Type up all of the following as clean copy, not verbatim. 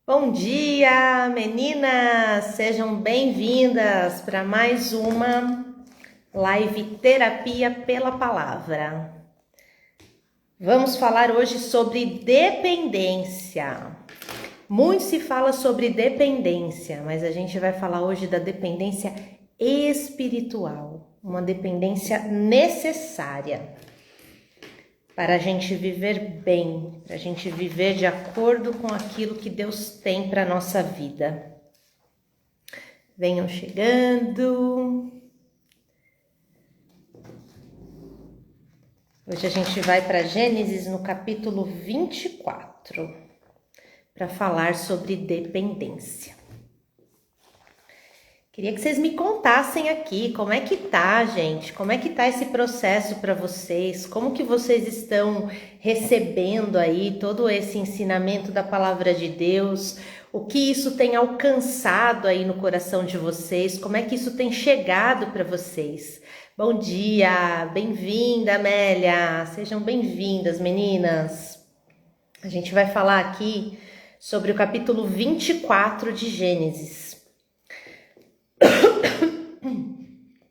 Bom dia, meninas! Sejam bem-vindas para mais uma live Terapia pela Palavra. Vamos falar hoje sobre dependência. Muito se fala sobre dependência, mas a gente vai falar hoje da dependência espiritual, uma dependência necessária para a gente viver bem, para a gente viver de acordo com aquilo que Deus tem para a nossa vida. Venham chegando. Hoje a gente vai para Gênesis no capítulo 24, para falar sobre dependência. Queria que vocês me contassem aqui como é que tá, gente, como é que tá esse processo para vocês, como que vocês estão recebendo aí todo esse ensinamento da palavra de Deus, o que isso tem alcançado aí no coração de vocês, como é que isso tem chegado para vocês. Bom dia, bem-vinda, Amélia, sejam bem-vindas, meninas. A gente vai falar aqui sobre o capítulo 24 de Gênesis.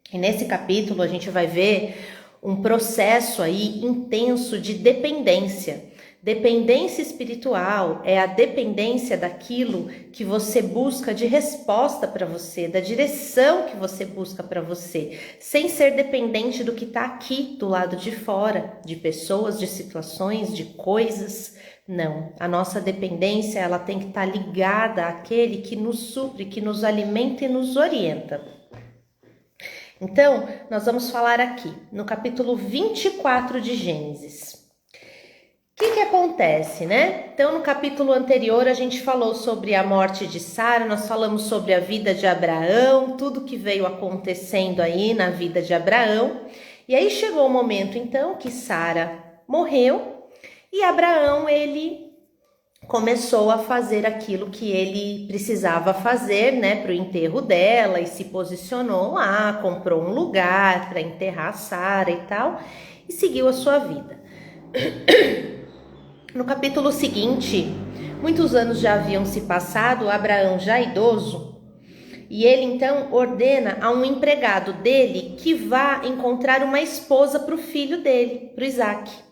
E nesse capítulo a gente vai ver um processo aí intenso de dependência. Dependência espiritual é a dependência daquilo que você busca de resposta para você, da direção que você busca para você, sem ser dependente do que está aqui do lado de fora, de pessoas, de situações, de coisas. Não, a nossa dependência ela tem que estar ligada àquele que nos supre, que nos alimenta e nos orienta. Então, nós vamos falar aqui no capítulo 24 de Gênesis. O que acontece, né? Então, no capítulo anterior, a gente falou sobre a morte de Sara, nós falamos sobre a vida de Abraão, tudo que veio acontecendo aí na vida de Abraão. E aí chegou o momento, então, que Sara morreu e Abraão, ele começou a fazer aquilo que ele precisava fazer, né, para o enterro dela, e se posicionou lá, comprou um lugar para enterrar Sara e tal, e seguiu a sua vida. No capítulo seguinte, muitos anos já haviam se passado, Abraão já idoso, e ele então ordena a um empregado dele que vá encontrar uma esposa para o filho dele, para o Isaac.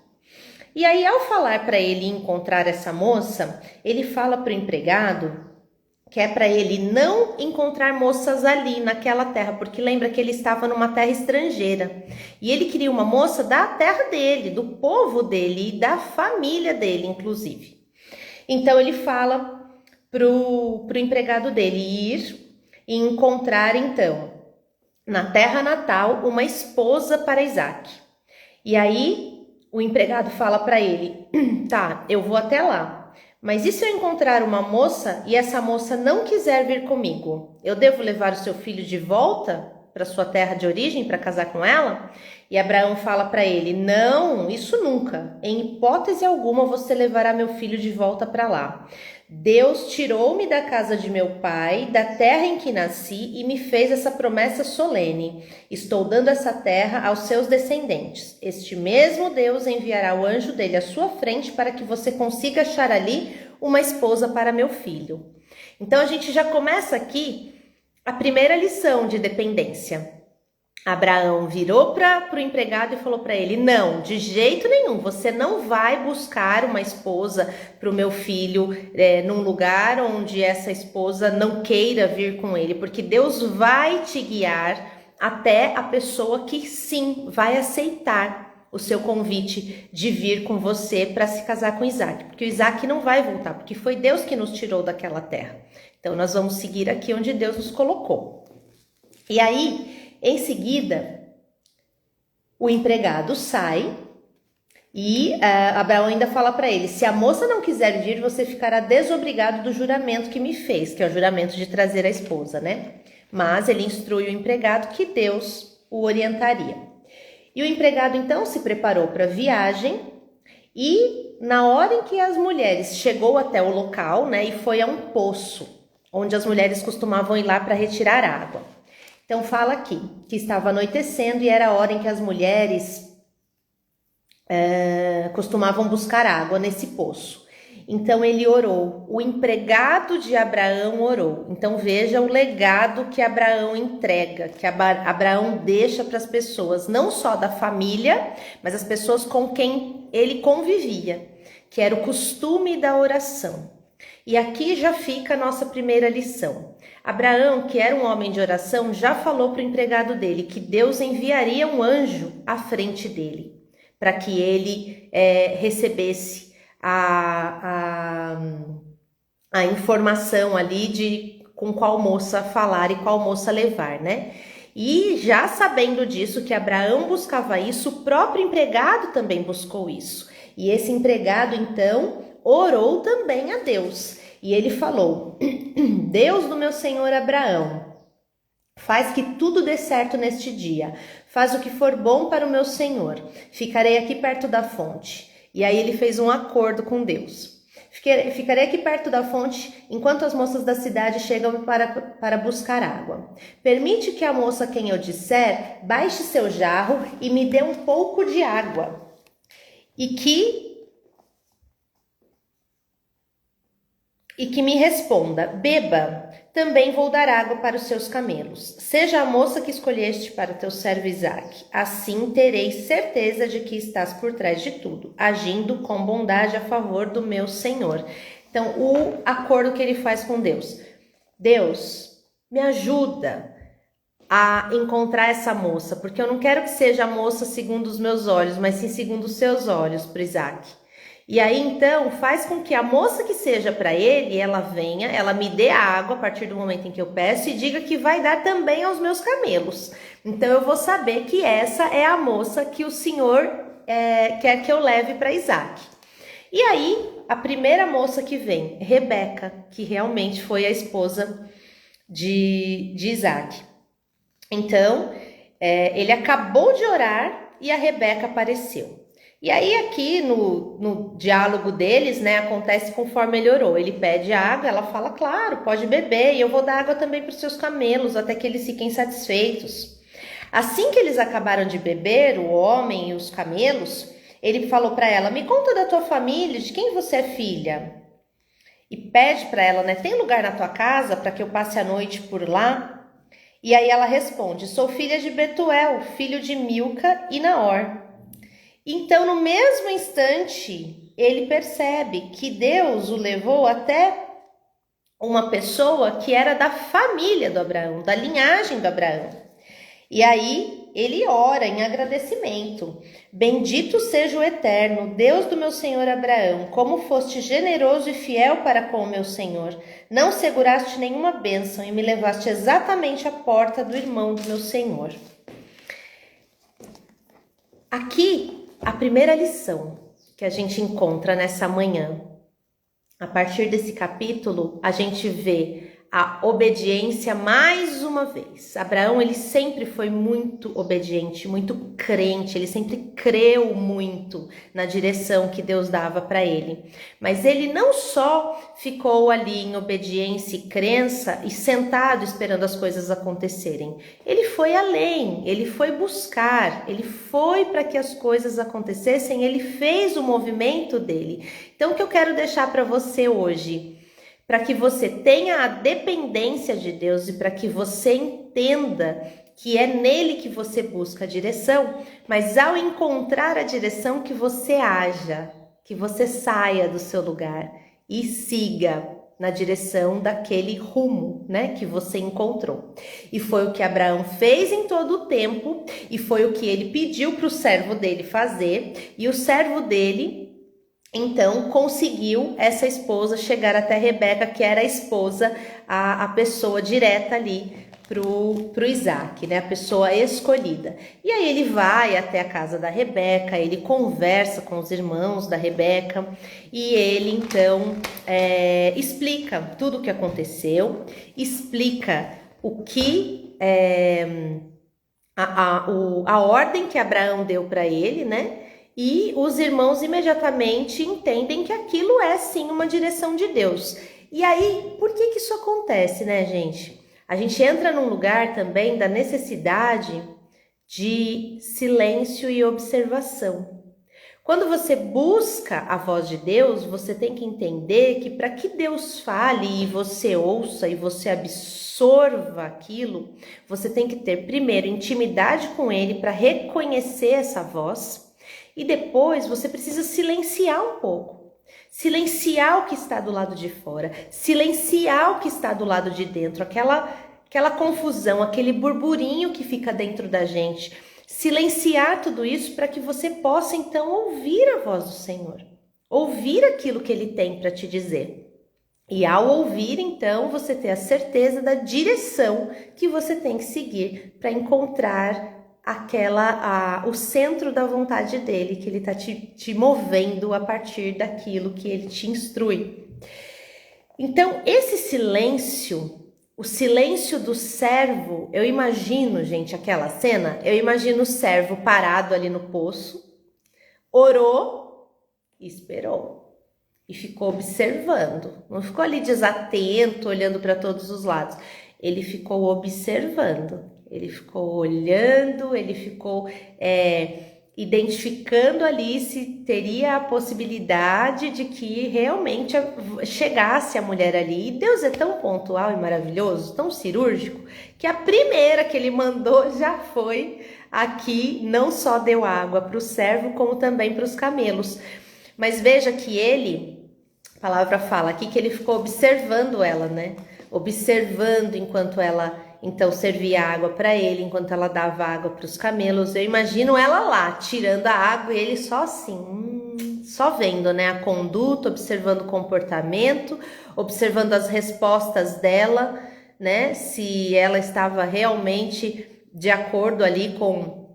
E aí, ao falar para ele encontrar essa moça, ele fala para o empregado que é para ele não encontrar moças ali naquela terra, porque lembra que ele estava numa terra estrangeira. E ele queria uma moça da terra dele, do povo dele e da família dele, inclusive. Então, ele fala pro empregado dele ir e encontrar, então, na terra natal, uma esposa para Isaac. E aí, o empregado fala para ele, tá, eu vou até lá, mas e se eu encontrar uma moça e essa moça não quiser vir comigo? Eu devo levar o seu filho de volta para sua terra de origem para casar com ela? E Abraão fala para ele, não, isso nunca, em hipótese alguma você levará meu filho de volta para lá. Deus tirou-me da casa de meu pai, da terra em que nasci, e me fez essa promessa solene. Estou dando essa terra aos seus descendentes. Este mesmo Deus enviará o anjo dele à sua frente para que você consiga achar ali uma esposa para meu filho. Então a gente já começa aqui a primeira lição de dependência. Abraão virou para o empregado e falou para ele, não, de jeito nenhum, você não vai buscar uma esposa para o meu filho num lugar onde essa esposa não queira vir com ele, porque Deus vai te guiar até a pessoa que sim vai aceitar o seu convite de vir com você para se casar com Isaac, porque o Isaac não vai voltar, porque foi Deus que nos tirou daquela terra. Então nós vamos seguir aqui onde Deus nos colocou. E aí, em seguida, o empregado sai e Abraão ainda fala para ele, se a moça não quiser vir, você ficará desobrigado do juramento que me fez, que é o juramento de trazer a esposa, né? Mas ele instrui o empregado que Deus o orientaria. E o empregado então se preparou para a viagem e na hora em que as mulheres chegou até o local, né, e foi a um poço, onde as mulheres costumavam ir lá para retirar água. Então fala aqui, que estava anoitecendo e era a hora em que as mulheres costumavam buscar água nesse poço. Então ele orou, o empregado de Abraão orou. Então veja o legado que Abraão entrega, que Abraão deixa para as pessoas, não só da família, mas as pessoas com quem ele convivia, que era o costume da oração. E aqui já fica a nossa primeira lição. Abraão, que era um homem de oração, já falou para o empregado dele que Deus enviaria um anjo à frente dele, para que ele recebesse a informação ali de com qual moça falar e qual moça levar, né? E já sabendo disso, que Abraão buscava isso, o próprio empregado também buscou isso. E esse empregado, então, orou também a Deus. E ele falou: Deus do meu senhor Abraão, faz que tudo dê certo neste dia. Faz o que for bom para o meu senhor. Ficarei aqui perto da fonte. E aí ele fez um acordo com Deus. Ficarei aqui perto da fonte enquanto as moças da cidade chegam para buscar água. Permite que a moça a quem eu disser baixe seu jarro e me dê um pouco de água. E que me responda: beba, também vou dar água para os seus camelos. Seja a moça que escolheste para teu servo Isaque. Assim terei certeza de que estás por trás de tudo, agindo com bondade a favor do meu Senhor. Então, o acordo que ele faz com Deus. Deus, me ajuda a encontrar essa moça, porque eu não quero que seja a moça segundo os meus olhos, mas sim segundo os seus olhos para Isaque. E aí, então, faz com que a moça que seja para ele, ela venha, ela me dê a água a partir do momento em que eu peço e diga que vai dar também aos meus camelos. Então, eu vou saber que essa é a moça que o Senhor quer que eu leve para Isaque. E aí, a primeira moça que vem, Rebeca, que realmente foi a esposa de Isaque. Então, ele acabou de orar e a Rebeca apareceu. E aí aqui no diálogo deles, né, acontece conforme ele orou. Ele pede água, ela fala, claro, pode beber, e eu vou dar água também para os seus camelos, até que eles fiquem satisfeitos. Assim que eles acabaram de beber, o homem e os camelos, ele falou para ela, me conta da tua família, de quem você é filha? E pede para ela, né, tem lugar na tua casa para que eu passe a noite por lá? E aí ela responde, sou filha de Betuel, filho de Milca e Naor. Então, no mesmo instante, ele percebe que Deus o levou até uma pessoa que era da família do Abraão, da linhagem do Abraão. E aí, ele ora em agradecimento. Bendito seja o Eterno, Deus do meu senhor Abraão, como foste generoso e fiel para com o meu senhor. Não seguraste nenhuma bênção e me levaste exatamente à porta do irmão do meu senhor. Aqui, a primeira lição que a gente encontra nessa manhã, a partir desse capítulo, a gente vê a obediência mais uma vez. Abraão, ele sempre foi muito obediente, muito crente, ele sempre creu muito na direção que Deus dava para ele. Mas ele não só ficou ali em obediência e crença e sentado esperando as coisas acontecerem. Ele foi além, ele foi buscar, ele foi para que as coisas acontecessem, ele fez o movimento dele. Então, o que eu quero deixar para você hoje, para que você tenha a dependência de Deus e para que você entenda que é nele que você busca a direção, mas ao encontrar a direção que você haja, que você saia do seu lugar e siga na direção daquele rumo, né, que você encontrou. E foi o que Abraão fez em todo o tempo e foi o que ele pediu para o servo dele fazer, e o servo dele então conseguiu essa esposa chegar até Rebeca, que era a esposa, a pessoa direta ali pro Isaque, né? A pessoa escolhida. E aí ele vai até a casa da Rebeca, ele conversa com os irmãos da Rebeca e ele então explica tudo o que aconteceu, explica o que a ordem que Abraão deu para ele, né? E os irmãos imediatamente entendem que aquilo é sim uma direção de Deus. E aí, por que isso acontece, né, gente? A gente entra num lugar também da necessidade de silêncio e observação. Quando você busca a voz de Deus, você tem que entender que para que Deus fale e você ouça e você absorva aquilo, você tem que ter primeiro intimidade com Ele para reconhecer essa voz e depois você precisa silenciar um pouco. Silenciar o que está do lado de fora, silenciar o que está do lado de dentro, aquela confusão, aquele burburinho que fica dentro da gente. Silenciar tudo isso para que você possa então ouvir a voz do Senhor, ouvir aquilo que Ele tem para te dizer. E ao ouvir, então, você ter a certeza da direção que você tem que seguir para encontrar o centro da vontade dele, que ele está te movendo a partir daquilo que ele te instrui. Então, esse silêncio, o silêncio do servo, eu imagino, gente, aquela cena, eu imagino o servo parado ali no poço, orou e esperou. E ficou observando, não ficou ali desatento, olhando para todos os lados. Ele ficou observando, ele ficou olhando, ele ficou identificando ali se teria a possibilidade de que realmente chegasse a mulher ali. E Deus é tão pontual e maravilhoso, tão cirúrgico, que a primeira que ele mandou já foi aqui, não só deu água para o servo, como também para os camelos. Mas veja que a palavra fala aqui que ele ficou observando ela, né? Observando enquanto ela então servia água para ele, enquanto ela dava água para os camelos. Eu imagino ela lá, tirando a água e ele só assim, só vendo, né, a conduta, observando o comportamento, observando as respostas dela, né, se ela estava realmente de acordo ali com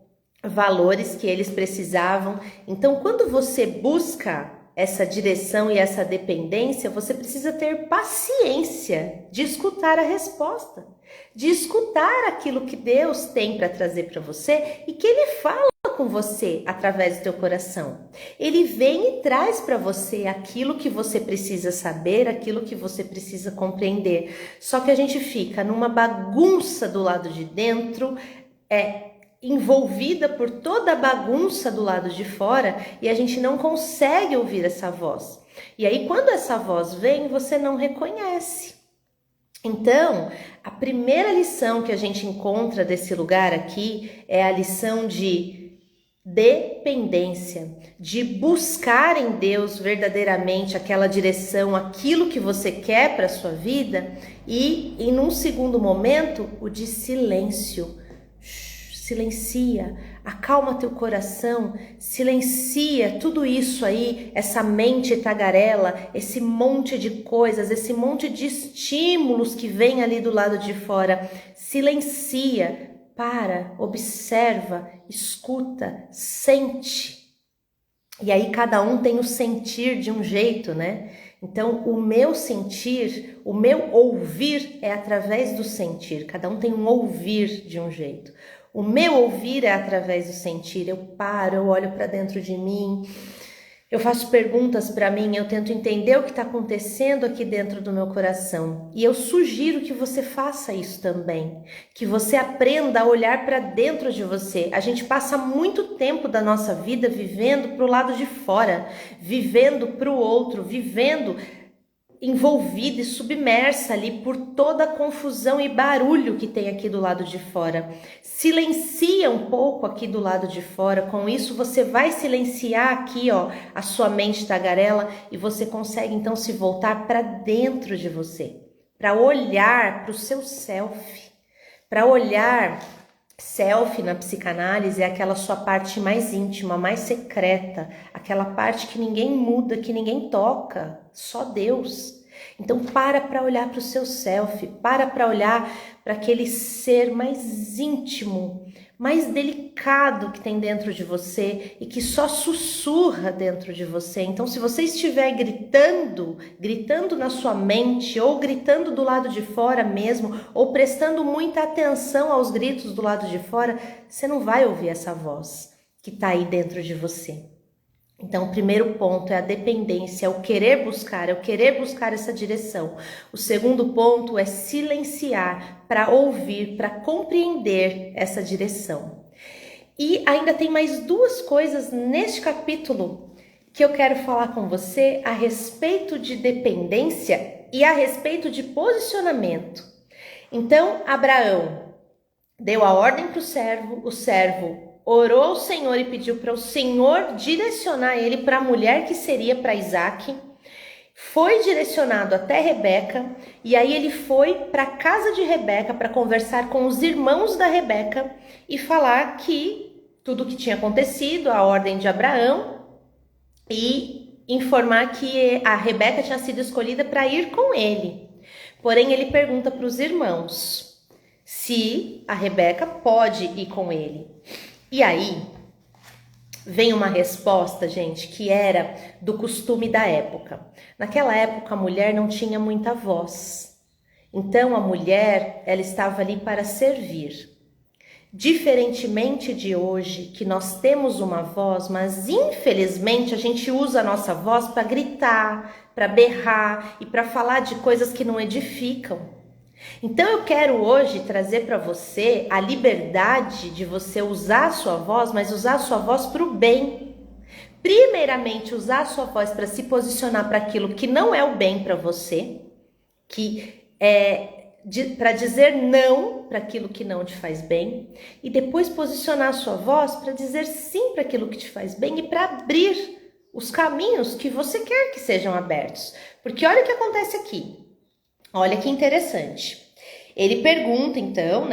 valores que eles precisavam. Então, quando você busca essa direção e essa dependência, você precisa ter paciência de escutar a resposta, de escutar aquilo que Deus tem para trazer para você e que Ele fala com você através do teu coração. Ele vem e traz para você aquilo que você precisa saber, aquilo que você precisa compreender. Só que a gente fica numa bagunça do lado de dentro, envolvida por toda a bagunça do lado de fora e a gente não consegue ouvir essa voz. E aí quando essa voz vem, você não reconhece. Então, a primeira lição que a gente encontra desse lugar aqui é a lição de dependência, de buscar em Deus verdadeiramente aquela direção, aquilo que você quer para a sua vida e, em um segundo momento, o de silêncio. Silencia, acalma teu coração, silencia tudo isso aí, essa mente tagarela, esse monte de coisas, esse monte de estímulos que vem ali do lado de fora. Silencia, para, observa, escuta, sente. E aí cada um tem o sentir de um jeito, né? Então, o meu sentir, o meu ouvir é através do sentir. Cada um tem um ouvir de um jeito. O meu ouvir é através do sentir. Eu paro, eu olho para dentro de mim, eu faço perguntas para mim, eu tento entender o que está acontecendo aqui dentro do meu coração. E eu sugiro que você faça isso também, que você aprenda a olhar para dentro de você. A gente passa muito tempo da nossa vida vivendo para o lado de fora, vivendo para o outro, vivendo envolvida e submersa ali por toda a confusão e barulho que tem aqui do lado de fora. Silencia um pouco aqui do lado de fora, com isso você vai silenciar aqui, ó, a sua mente tagarela e você consegue então se voltar para dentro de você, para olhar para o seu self, para olhar. Self na psicanálise é aquela sua parte mais íntima, mais secreta, aquela parte que ninguém muda, que ninguém toca, só Deus. Então para olhar para o seu self, para olhar para aquele ser mais íntimo, mais delicado que tem dentro de você e que só sussurra dentro de você. Então se você estiver gritando na sua mente ou gritando do lado de fora mesmo, ou prestando muita atenção aos gritos do lado de fora, você não vai ouvir essa voz que está aí dentro de você. Então, o primeiro ponto é a dependência, é o querer buscar essa direção. O segundo ponto é silenciar para ouvir, para compreender essa direção. E ainda tem mais duas coisas neste capítulo que eu quero falar com você a respeito de dependência e a respeito de posicionamento. Então, Abraão deu a ordem para o servo orou ao Senhor e pediu para o Senhor direcionar ele para a mulher que seria para Isaac. Foi direcionado até Rebeca, e aí ele foi para a casa de Rebeca para conversar com os irmãos da Rebeca e falar que tudo o que tinha acontecido, a ordem de Abraão, e informar que a Rebeca tinha sido escolhida para ir com ele. Porém, ele pergunta para os irmãos se a Rebeca pode ir com ele. E aí vem uma resposta, gente, que era do costume da época. Naquela época, a mulher não tinha muita voz. Então, a mulher, ela estava ali para servir. Diferentemente de hoje, que nós temos uma voz, mas infelizmente a gente usa a nossa voz para gritar, para berrar e para falar de coisas que não edificam. Então eu quero hoje trazer para você a liberdade de você usar a sua voz, mas usar a sua voz para o bem. Primeiramente, usar a sua voz para se posicionar para aquilo que não é o bem para você, para dizer não para aquilo que não te faz bem, e depois posicionar a sua voz para dizer sim para aquilo que te faz bem e para abrir os caminhos que você quer que sejam abertos. Porque olha o que acontece aqui. Olha que interessante. Ele pergunta então,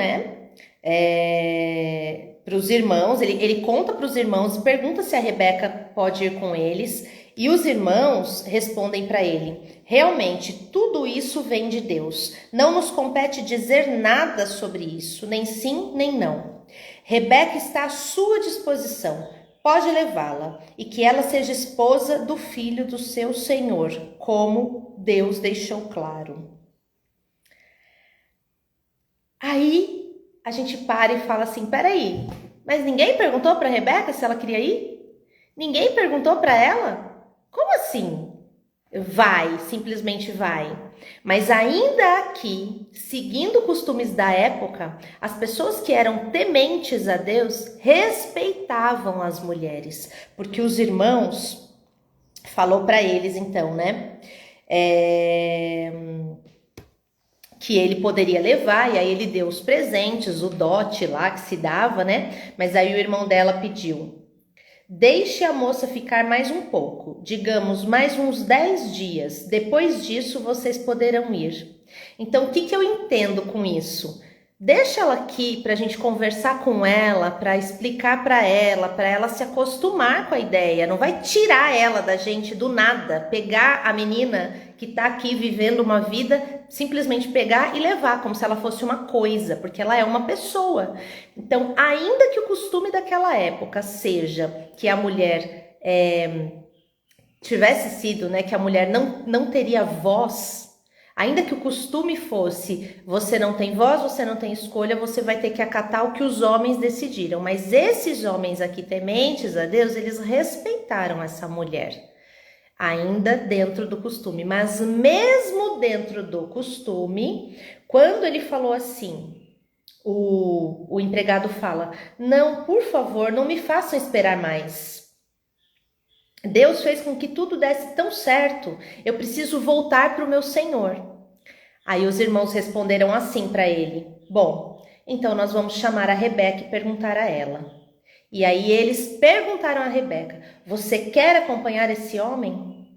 para os irmãos, ele conta para os irmãos e pergunta se a Rebeca pode ir com eles. E os irmãos respondem para ele: realmente, tudo isso vem de Deus. Não nos compete dizer nada sobre isso, nem sim, nem não. Rebeca está à sua disposição. Pode levá-la e que ela seja esposa do filho do seu senhor, como Deus deixou claro. Aí a gente para e fala assim: peraí, mas ninguém perguntou para Rebeca se ela queria ir? Ninguém perguntou para ela? Como assim? Vai, simplesmente vai. Mas ainda aqui, seguindo costumes da época, as pessoas que eram tementes a Deus respeitavam as mulheres, porque os irmãos falou para eles então, que ele poderia levar, e aí ele deu os presentes, o dote lá que se dava, mas aí o irmão dela pediu: deixe a moça ficar mais um pouco, digamos mais uns 10 dias, depois disso vocês poderão ir. Então o que eu entendo com isso? Deixa ela aqui para a gente conversar com ela, para explicar para ela se acostumar com a ideia. Não vai tirar ela da gente do nada, pegar a menina que está aqui vivendo uma vida, simplesmente pegar e levar como se ela fosse uma coisa, porque ela é uma pessoa. Então, ainda que o costume daquela época seja que a mulher tivesse sido, que a mulher não teria voz, ainda que o costume fosse: você não tem voz, você não tem escolha, você vai ter que acatar o que os homens decidiram. Mas esses homens aqui tementes a Deus, eles respeitaram essa mulher, ainda dentro do costume. Mas mesmo dentro do costume, quando ele falou assim, o empregado fala: não, por favor, não me façam esperar mais. Deus fez com que tudo desse tão certo, eu preciso voltar para o meu Senhor. Aí os irmãos responderam assim para ele: bom, então nós vamos chamar a Rebeca e perguntar a ela. E aí eles perguntaram a Rebeca: você quer acompanhar esse homem?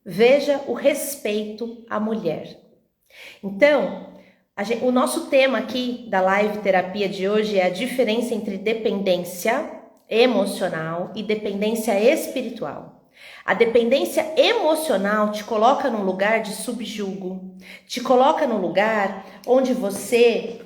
Veja o respeito à mulher. Então, o nosso tema aqui da live terapia de hoje é a diferença entre dependência emocional e dependência espiritual. A dependência emocional te coloca num lugar de subjugo, te coloca num lugar onde você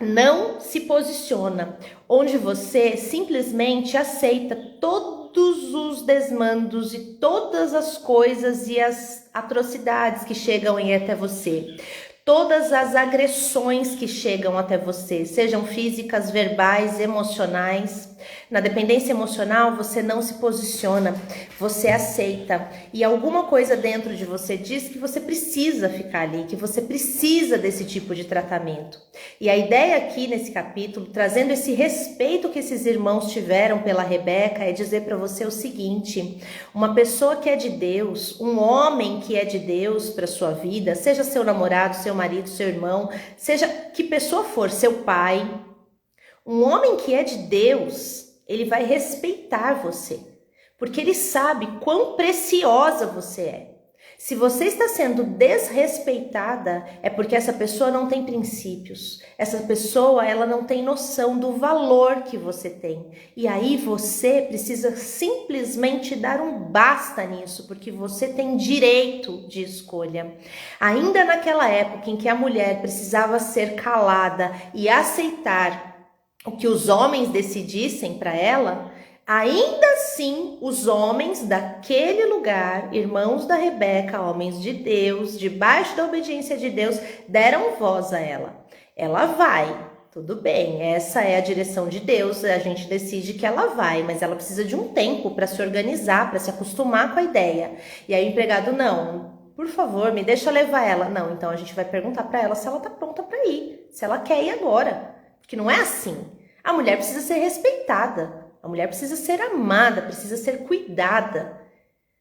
não se posiciona, onde você simplesmente aceita todos os desmandos e todas as coisas e as atrocidades que chegam até você. Todas as agressões que chegam até você, sejam físicas, verbais, emocionais. Na dependência emocional, você não se posiciona, você aceita. E alguma coisa dentro de você diz que você precisa ficar ali, que você precisa desse tipo de tratamento. E a ideia aqui nesse capítulo, trazendo esse respeito que esses irmãos tiveram pela Rebeca, é dizer para você o seguinte: uma pessoa que é de Deus, um homem que é de Deus para sua vida, seja seu namorado, seu marido, seu irmão, seja que pessoa for, seu pai, um homem que é de Deus, ele vai respeitar você, porque ele sabe quão preciosa você é. Se você está sendo desrespeitada, é porque essa pessoa não tem princípios. Essa pessoa, ela não tem noção do valor que você tem. E aí você precisa simplesmente dar um basta nisso, porque você tem direito de escolha. Ainda naquela época em que a mulher precisava ser calada e aceitar o que os homens decidissem para ela, ainda assim os homens daquele lugar, irmãos da Rebeca, homens de Deus, debaixo da obediência de Deus, deram voz a ela. Ela vai, tudo bem, essa é a direção de Deus, a gente decide que ela vai, mas ela precisa de um tempo para se organizar, para se acostumar com a ideia. E aí o empregado, não, por favor, me deixa levar ela. Não, então a gente vai perguntar para ela se ela está pronta para ir, se ela quer ir agora. Que não é assim. A mulher precisa ser respeitada, a mulher precisa ser amada, precisa ser cuidada.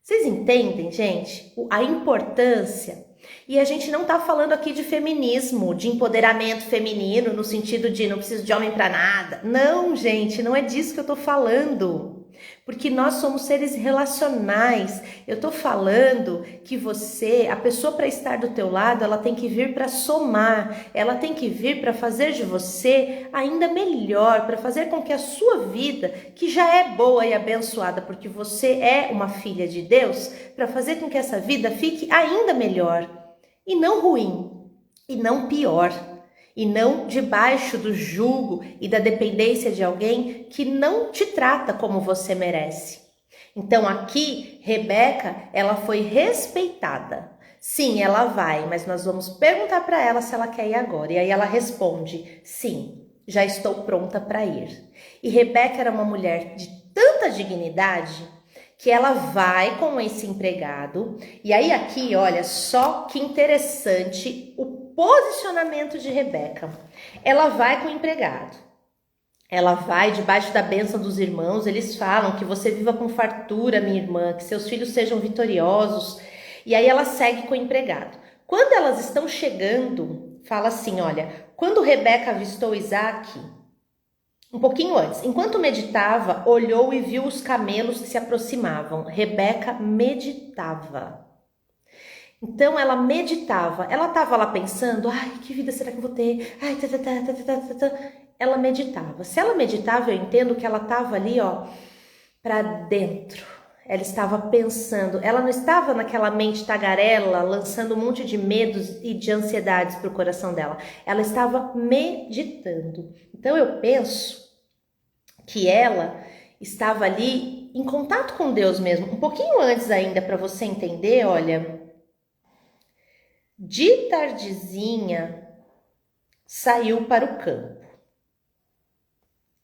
Vocês entendem, gente? A importância. E a gente não tá falando aqui de feminismo, de empoderamento feminino, no sentido de não preciso de homem para nada. Não, gente, não é disso que eu tô falando. Porque nós somos seres relacionais. Eu tô falando que você, a pessoa para estar do teu lado, ela tem que vir para somar, ela tem que vir para fazer de você ainda melhor, para fazer com que a sua vida, que já é boa e abençoada, porque você é uma filha de Deus, para fazer com que essa vida fique ainda melhor, e não ruim, e não pior. E não debaixo do jugo e da dependência de alguém que não te trata como você merece. Então aqui, Rebeca, ela foi respeitada. Sim, ela vai, mas nós vamos perguntar para ela se ela quer ir agora. E aí ela responde, sim, já estou pronta para ir. E Rebeca era uma mulher de tanta dignidade que ela vai com esse empregado. E aí aqui, olha só que interessante o posicionamento de Rebeca. Ela vai com o empregado. Ela vai debaixo da bênção dos irmãos. Eles falam que você viva com fartura, minha irmã, que seus filhos sejam vitoriosos. E aí ela segue com o empregado. Quando elas estão chegando, fala assim, olha, quando Rebeca avistou Isaque, um pouquinho antes, enquanto meditava, olhou e viu os camelos que se aproximavam. Rebeca meditava. Então ela meditava, ela estava lá pensando, ai, que vida será que eu vou ter? Ai, Ela meditava. Se ela meditava, eu entendo que ela estava ali, ó, para dentro. Ela estava pensando, ela não estava naquela mente tagarela, lançando um monte de medos e de ansiedades para o coração dela. Ela estava meditando. Então eu penso que ela estava ali em contato com Deus mesmo. Um pouquinho antes ainda, para você entender, olha... De tardezinha, saiu para o campo.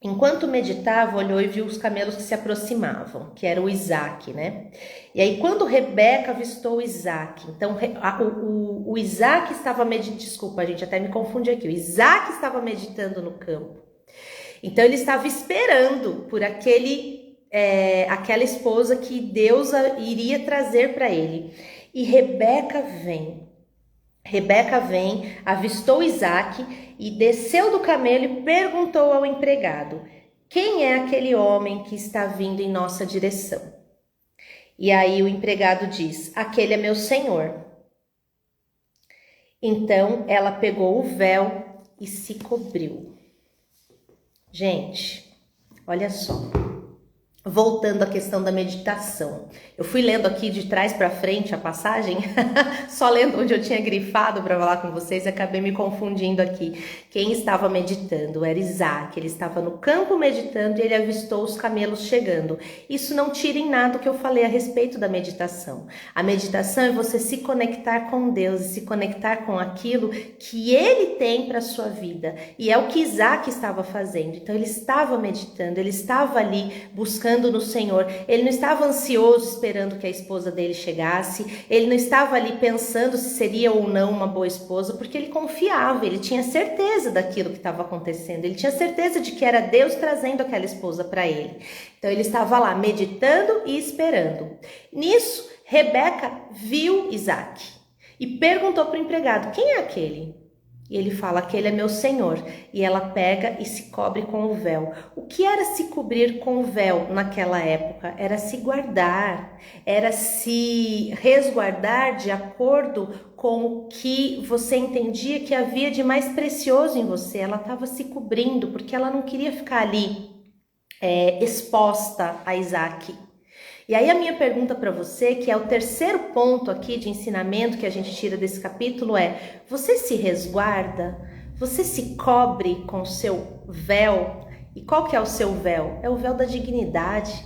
Enquanto meditava, olhou e viu os camelos que se aproximavam, que era o Isaque, né? E aí, quando Rebeca avistou o Isaque, então o Isaque estava meditando, desculpa, gente, até me confundi aqui, o Isaque estava meditando no campo. Então, ele estava esperando por aquela esposa que Deus iria trazer para ele. E Rebeca vem, avistou Isaque e desceu do camelo e perguntou ao empregado, quem é aquele homem que está vindo em nossa direção? E aí o empregado diz, aquele é meu senhor. Então ela pegou o véu e se cobriu. Gente, olha só, voltando à questão da meditação. Eu fui lendo aqui de trás para frente a passagem, só lendo onde eu tinha grifado para falar com vocês, e acabei me confundindo aqui. Quem estava meditando era Isaac, ele estava no campo meditando e ele avistou os camelos chegando. Isso não tira em nada o que eu falei a respeito da meditação. A meditação é você se conectar com Deus e se conectar com aquilo que Ele tem para a sua vida. E é o que Isaac estava fazendo. Então ele estava meditando, ele estava ali buscando no Senhor, ele não estava ansioso esperando que a esposa dele chegasse, ele não estava ali pensando se seria ou não uma boa esposa, porque ele confiava, ele tinha certeza daquilo que estava acontecendo, ele tinha certeza de que era Deus trazendo aquela esposa para ele. Então ele estava lá meditando e esperando. Nisso, Rebeca viu Isaac e perguntou para o empregado: quem é aquele? E ele fala: aquele é meu senhor. E ela pega e se cobre com o véu. O que era se cobrir com o véu naquela época? Era se guardar, era se resguardar de acordo com o que você entendia que havia de mais precioso em você. Ela estava se cobrindo porque ela não queria ficar ali exposta a Isaac. E aí a minha pergunta para você, que é o terceiro ponto aqui de ensinamento que a gente tira desse capítulo, é: você se resguarda? Você se cobre com o seu véu? E qual que é o seu véu? É o véu da dignidade,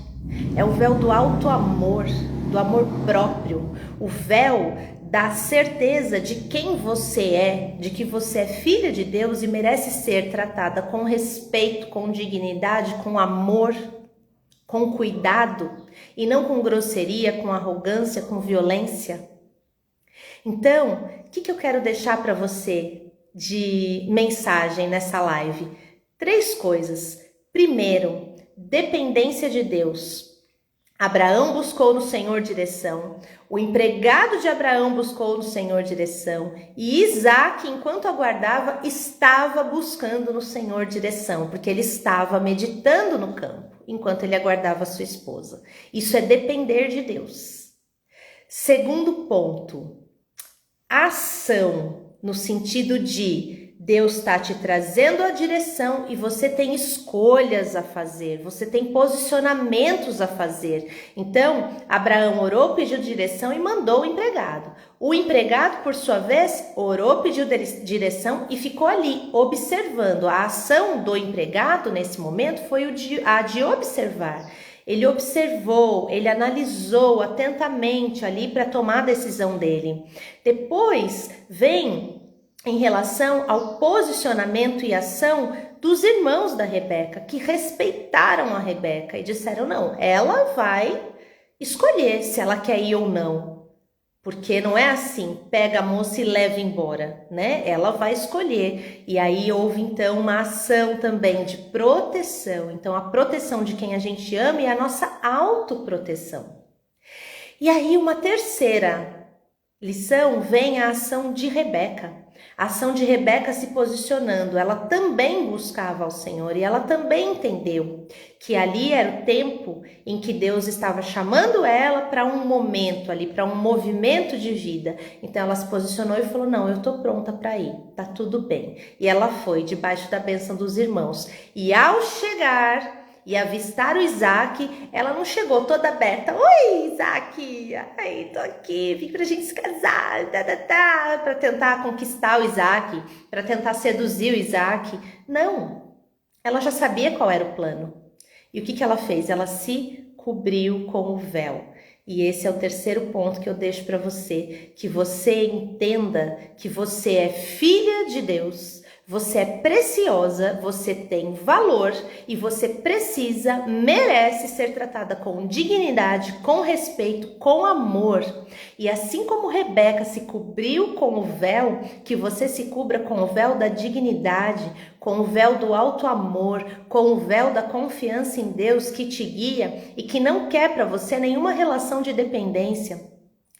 é o véu do alto amor, do amor próprio, o véu da certeza de quem você é, de que você é filha de Deus e merece ser tratada com respeito, com dignidade, com amor, com cuidado, e não com grosseria, com arrogância, com violência. Então, o que eu quero deixar para você de mensagem nessa live? 3 coisas. Primeiro, dependência de Deus. Abraão buscou no Senhor direção, o empregado de Abraão buscou no Senhor direção, e Isaac, enquanto aguardava, estava buscando no Senhor direção, porque ele estava meditando no campo, enquanto ele aguardava sua esposa. Isso é depender de Deus. Segundo ponto, ação, no sentido de Deus está te trazendo a direção e você tem escolhas a fazer, você tem posicionamentos a fazer. Então, Abraão orou, pediu direção e mandou o empregado. O empregado, por sua vez, orou, pediu direção e ficou ali, observando. A ação do empregado, nesse momento, foi a de observar. Ele observou, ele analisou atentamente ali para tomar a decisão dele. Depois, vem em relação ao posicionamento e ação dos irmãos da Rebeca, que respeitaram a Rebeca e disseram: não, ela vai escolher se ela quer ir ou não, porque não é assim, pega a moça e leva embora, né? Ela vai escolher. E aí houve então uma ação também de proteção. Então a proteção de quem a gente ama é a nossa autoproteção. E aí uma terceira lição vem a ação de Rebeca. A ação de Rebeca se posicionando, ela também buscava ao Senhor e ela também entendeu que ali era o tempo em que Deus estava chamando ela para um momento ali, para um movimento de vida. Então ela se posicionou e falou: não, eu estou pronta para ir, tá tudo bem. E ela foi debaixo da bênção dos irmãos. E ao chegar e avistar o Isaac, ela não chegou toda aberta: oi, Isaac, ai, tô aqui, vim pra gente se casar, para tentar conquistar o Isaac, para tentar seduzir o Isaac. Não, ela já sabia qual era o plano. E o que ela fez? Ela se cobriu com o véu. E esse é o terceiro ponto que eu deixo para você, que você entenda que você é filha de Deus, você é preciosa, você tem valor e você precisa, merece ser tratada com dignidade, com respeito, com amor. E assim como Rebeca se cobriu com o véu, que você se cubra com o véu da dignidade, com o véu do alto amor, com o véu da confiança em Deus que te guia e que não quer para você nenhuma relação de dependência.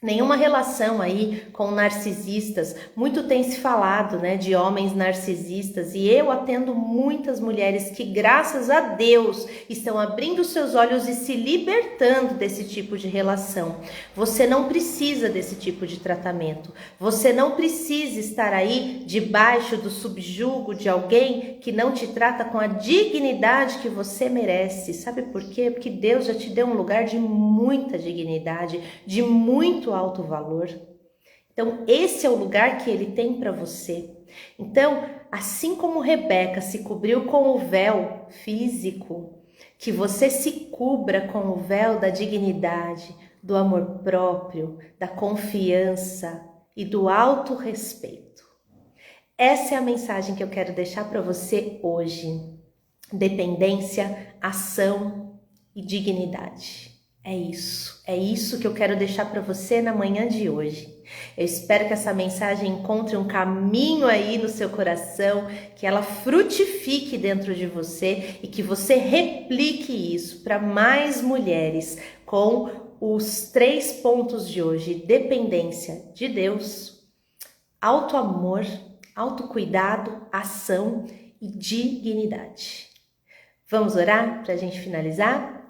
Nenhuma relação aí com narcisistas. Muito tem se falado, né, de homens narcisistas, e eu atendo muitas mulheres que, graças a Deus, estão abrindo seus olhos e se libertando desse tipo de relação. Você não precisa desse tipo de tratamento. Você não precisa estar aí debaixo do subjugo de alguém que não te trata com a dignidade que você merece. Sabe por quê? Porque Deus já te deu um lugar de muita dignidade, de muito alto valor. Então, esse é o lugar que ele tem para você. Então, assim como Rebeca se cobriu com o véu físico, que você se cubra com o véu da dignidade, do amor próprio, da confiança e do autorrespeito. Essa é a mensagem que eu quero deixar para você hoje. Dependência, ação e dignidade. É isso que eu quero deixar para você na manhã de hoje. Eu espero que essa mensagem encontre um caminho aí no seu coração, que ela frutifique dentro de você e que você replique isso para mais mulheres com os 3 pontos de hoje: dependência de Deus, autoamor, autocuidado, ação e dignidade. Vamos orar para a gente finalizar?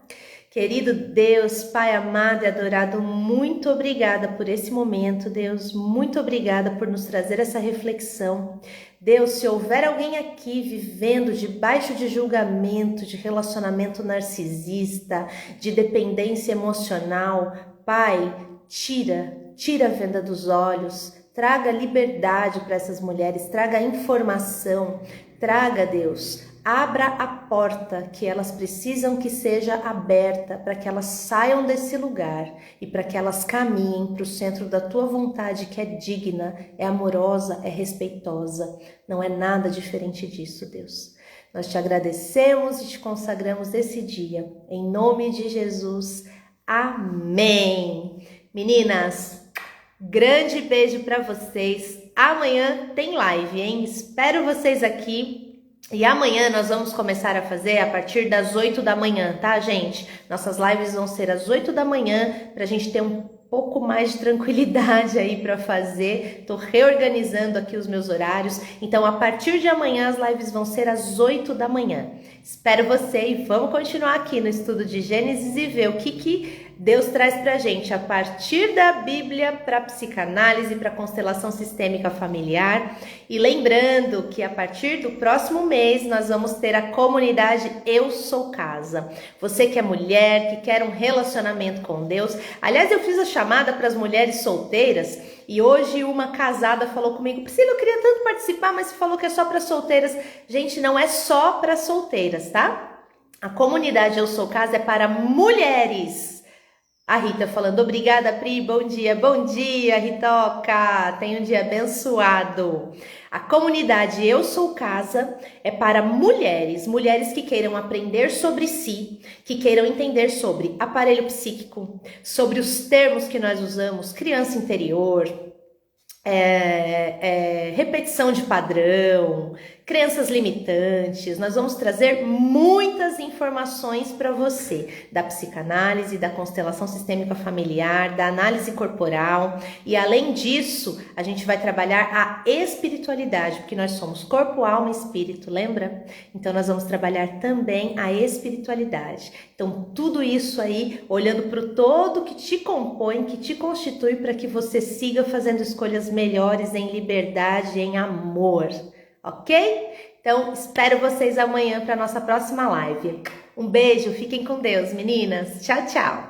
Querido Deus, Pai amado e adorado, muito obrigada por esse momento, Deus. Muito obrigada por nos trazer essa reflexão. Deus, se houver alguém aqui vivendo debaixo de julgamento, de relacionamento narcisista, de dependência emocional, Pai, tira a venda dos olhos, traga liberdade para essas mulheres, traga informação, traga, Deus, abra a porta que elas precisam que seja aberta para que elas saiam desse lugar e para que elas caminhem para o centro da tua vontade, que é digna, é amorosa, é respeitosa. Não é nada diferente disso, Deus. Nós te agradecemos e te consagramos esse dia. Em nome de Jesus. Amém. Meninas, grande beijo para vocês. Amanhã tem live, hein? Espero vocês aqui. E amanhã nós vamos começar a fazer a partir das 8 da manhã, tá, gente? Nossas lives vão ser às 8 da manhã pra gente ter um pouco mais de tranquilidade aí para fazer. Tô reorganizando aqui os meus horários. Então, a partir de amanhã as lives vão ser às 8 da manhã. Espero você e vamos continuar aqui no estudo de Gênesis e ver o que Deus traz pra gente a partir da Bíblia para psicanálise, para constelação sistêmica familiar. E lembrando que a partir do próximo mês nós vamos ter a comunidade Eu Sou Casa. Você que é mulher, que quer um relacionamento com Deus. Aliás, eu fiz a chamada para as mulheres solteiras e hoje uma casada falou comigo: Priscila, eu queria tanto participar, mas você falou que é só para solteiras. Gente, não é só para solteiras, tá? A comunidade Eu Sou Casa é para mulheres. A Rita falando: obrigada, Pri, bom dia, Ritoca, tenha um dia abençoado. A comunidade Eu Sou Casa é para mulheres que queiram aprender sobre si, que queiram entender sobre aparelho psíquico, sobre os termos que nós usamos, criança interior, repetição de padrão, crenças limitantes. Nós vamos trazer muitas informações para você da psicanálise, da constelação sistêmica familiar, da análise corporal, e além disso a gente vai trabalhar a espiritualidade, porque nós somos corpo, alma e espírito, lembra? Então nós vamos trabalhar também a espiritualidade. Então tudo isso aí olhando para o todo que te compõe, que te constitui, para que você siga fazendo escolhas melhores em liberdade, em amor. Ok? Então, espero vocês amanhã para a nossa próxima live. Um beijo, fiquem com Deus, meninas. Tchau, tchau.